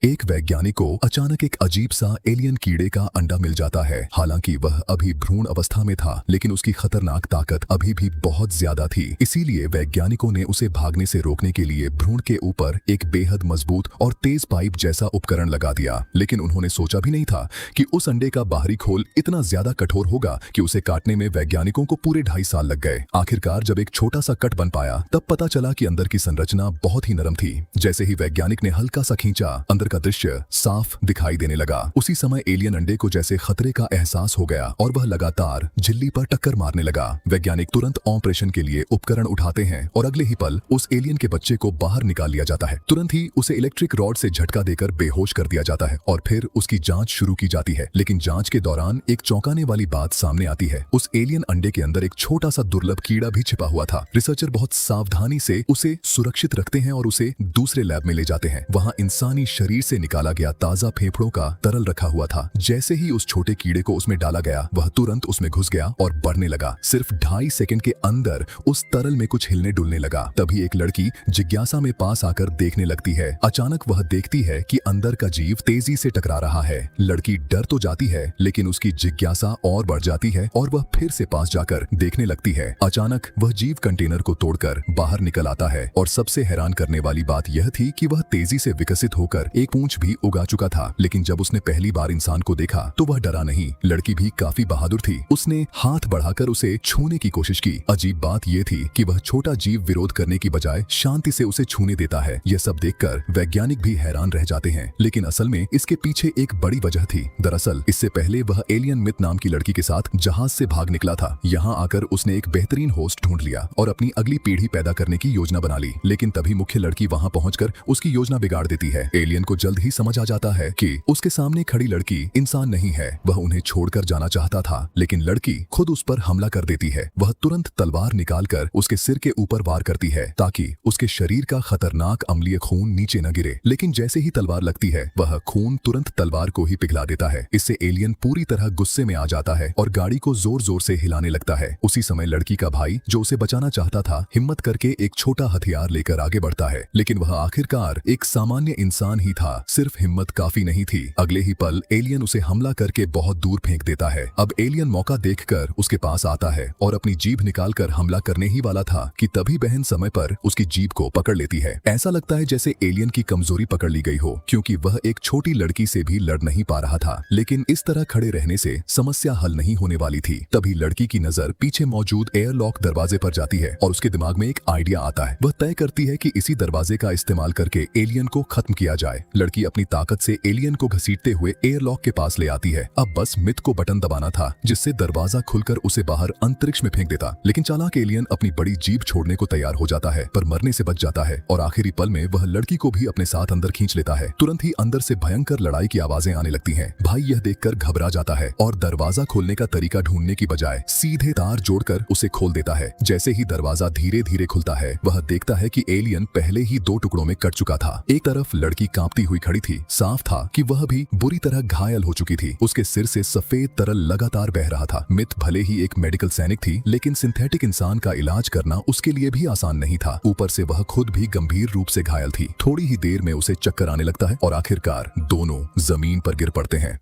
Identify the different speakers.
Speaker 1: एक वैज्ञानिक को अचानक एक अजीब सा एलियन कीड़े का अंडा मिल जाता है। हालांकि वह अभी भ्रूण अवस्था में था, लेकिन उसकी खतरनाक ताकत अभी भी बहुत ज्यादा थी। इसीलिए वैज्ञानिकों ने उसे भागने से रोकने के लिए भ्रूण के ऊपर एक बेहद मजबूत और तेज पाइप जैसा उपकरण लगा दिया। लेकिन उन्होंने सोचा भी नहीं था कि उस अंडे का बाहरी खोल इतना ज्यादा कठोर होगा कि उसे काटने में वैज्ञानिकों को पूरे 2.5 साल लग गए। आखिरकार जब एक छोटा सा कट बन पाया, तब पता चला कि अंदर की संरचना बहुत ही नरम थी। जैसे ही वैज्ञानिक ने हल्का सा खींचा, अंदर का दृश्य साफ दिखाई देने लगा। उसी समय एलियन अंडे को जैसे खतरे का एहसास हो गया और वह लगातार झिल्ली पर टक्कर मारने लगा। वैज्ञानिक तुरंत ऑपरेशन के लिए उपकरण उठाते हैं और अगले ही पल उस एलियन के बच्चे को बाहर निकाल लिया जाता है। तुरंत ही उसे इलेक्ट्रिक रॉड से झटका देकर बेहोश कर दिया जाता है और फिर उसकी जांच शुरू की जाती है। लेकिन जांच के दौरान एक चौंकाने वाली बात सामने आती है। उस एलियन अंडे के अंदर एक छोटा सा दुर्लभ कीड़ा भी छिपा हुआ था। रिसर्चर बहुत सावधानी से उसे सुरक्षित रखते हैं और उसे दूसरे लैब में ले जाते हैं। वहां इंसानी शरीर से निकाला गया ताजा फेफड़ों का तरल रखा हुआ था। जैसे ही उस छोटे कीड़े को उसमें डाला गया, वह तुरंत उसमें घुस गया और बढ़ने लगा। सिर्फ 2.5 सेकंड के अंदर उस तरल में कुछ हिलने डुलने लगा। तभी एक लड़की जिज्ञासा में पास आकर देखने लगती है। अचानक वह देखती है कि अंदर का जीव तेजी से टकरा रहा है। लड़की डर तो जाती है, लेकिन उसकी जिज्ञासा और बढ़ जाती है और वह फिर से पास जाकर देखने लगती है। अचानक वह जीव कंटेनर को तोड़कर बाहर निकल आता है और सबसे हैरान करने वाली बात यह थी कि वह तेजी से विकसित होकर एक पूंछ भी उगा चुका था। लेकिन जब उसने पहली बार इंसान को देखा तो वह डरा नहीं। लड़की भी काफी बहादुर थी। उसने हाथ बढ़ाकर उसे छूने की कोशिश की। अजीब बात यह थी कि वह छोटा जीव विरोध करने की बजाय शांति से उसे छूने देता है। यह सब देखकर वैज्ञानिक भी हैरान रह जाते हैं। लेकिन असल में इसके पीछे एक बड़ी वजह थी। दरअसल इससे पहले वह एलियन मिथ नाम की लड़की के साथ जहाज से भाग निकला था। यहाँ आकर उसने एक बेहतरीन होस्ट ढूंढ लिया और अपनी अगली पीढ़ी पैदा करने की योजना बना ली। लेकिन तभी मुख्य लड़की वहां पहुंचकर उसकी योजना बिगाड़ देती है। एलियन को जल्द ही समझ आ जाता है कि उसके सामने खड़ी लड़की इंसान नहीं है। वह उन्हें छोड़कर जाना चाहता था, लेकिन लड़की खुद उस पर हमला कर देती है। वह तुरंत तलवार निकालकर उसके सिर के ऊपर वार करती है ताकि उसके शरीर का खतरनाक अम्लीय खून नीचे न गिरे। लेकिन जैसे ही तलवार लगती है, वह खून तुरंत तलवार को ही पिघला देता है। इससे एलियन पूरी तरह गुस्से में आ जाता है और गाड़ी को जोर जोर से हिलाने लगता है। उसी समय लड़की का भाई, जो उसे बचाना चाहता था, हिम्मत करके एक छोटा हथियार लेकर आगे बढ़ता है। लेकिन वह आखिरकार एक सामान्य इंसान ही था। सिर्फ हिम्मत काफी नहीं थी। अगले ही पल एलियन उसे हमला करके बहुत दूर फेंक देता है। अब एलियन मौका देखकर उसके पास आता है और अपनी जीभ निकालकर हमला करने ही वाला था कि तभी बहन समय पर उसकी जीभ को पकड़ लेती है। ऐसा लगता है जैसे एलियन की कमजोरी पकड़ ली गई हो, क्योंकि वह एक छोटी लड़की से भी लड़ नहीं पा रहा था। लेकिन इस तरह खड़े रहने से समस्या हल नहीं होने वाली थी। तभी लड़की की नजर पीछे मौजूद एयरलॉक दरवाजे पर जाती है और उसके दिमाग में एक आइडिया आता है। वह तय करती है कि इसी दरवाजे का इस्तेमाल करके एलियन को खत्म किया जाए। लड़की अपनी ताकत से एलियन को घसीटते हुए एयरलॉक के पास ले आती है। अब बस मिथ को बटन दबाना था, जिससे दरवाजा खुलकर उसे बाहर अंतरिक्ष में फेंक देता। लेकिन चालाक एलियन अपनी बड़ी जीभ छोड़ने को तैयार हो जाता है, पर मरने से बच जाता है और आखिरी पल में वह लड़की को भी अपने साथ अंदर खींच लेता है। तुरंत ही अंदर से भयंकर लड़ाई की आवाजें आने लगती हैं। भाई यह देखकर घबरा जाता है और दरवाजा खोलने का तरीका ढूंढने की बजाय सीधे तार जोड़कर उसे खोल देता है। जैसे ही दरवाजा धीरे धीरे खुलता है, वह देखता है कि एलियन पहले ही 2 टुकड़ों में कट चुका था। एक तरफ लड़की कांपती हुई खड़ी थी। साफ था कि वह भी बुरी तरह घायल हो चुकी थी। उसके सिर से सफेद तरल लगातार बह रहा था। मिथ भले ही एक मेडिकल सैनिक थी, लेकिन सिंथेटिक इंसान का इलाज करना उसके लिए भी आसान नहीं था। ऊपर से वह खुद भी गंभीर रूप से घायल थी। थोड़ी ही देर में उसे चक्कर आने लगता है और आखिरकार दोनों जमीन पर गिर पड़ते हैं।